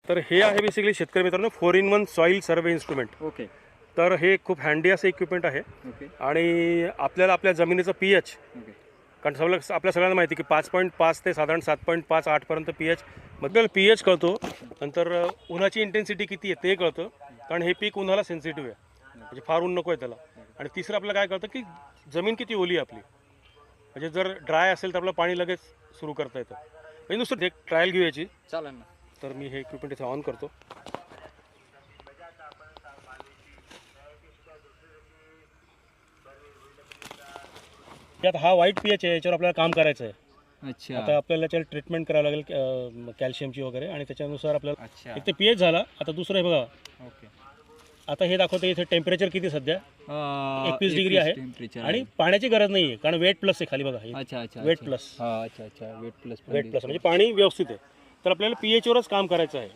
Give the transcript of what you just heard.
तर हे आहे बेसिकली शेतकरी मित्रांनो 4-in-1 सॉईल सर्वे इन्स्ट्रुमेंट. ओके तर हे खूप हँडी असं इक्विपमेंट आहे ओके आणि आपल्याला आपल्या जमिनीचं पीएच, ओके कारण आपल्या सगळ्यांना माहिती आहे की 5.5 ते साधारण 7.5 8पर्यंत पीएच, आपल्याला पीएच कळतो. नंतर उन्हाची इंटेन्सिटी किती आहे ते कळतं, कारण हे पीक उन्हाला सेन्सिटिव्ह आहे, म्हणजे फार ऊन नको आहे त्याला. आणि तिसरं आपल्याला काय कळतं की जमीन किती ओली आहे आपली, म्हणजे जर ड्राय असेल तर आपलं पाणी लगेच सुरू करता येतं. म्हणजे नुसतं एक ट्रायल घेऊ याची. चालेल ना. तर मी हे इक्विपमेंट इथे ऑन करतो. यात हा व्हाईट पीएच आहे, याच्यावर आपल्याला काम करायचं आहे. अच्छा आता आपल्याला याच्यावर ट्रीटमेंट करावं लागेल कॅल्शियमची वगैरे, आणि त्याच्यानुसार आपल्याला अच्छा एक ते पीएच झाला. आता दुसरं आहे बघा, ओके आता हे दाखवतं इथे टेम्परेचर किती सध्या 21 डिग्री आहे टेम्परेचर आणि पाण्याची गरज नाही आहे, कारण वेट प्लस आहे खाली बघा. अच्छा अच्छा वेट प्लस, हां अच्छा अच्छा वेट प्लस म्हणजे पाणी व्यवस्थित आहे. तर आपल्याला पीएचवरच काम करायचं आहे.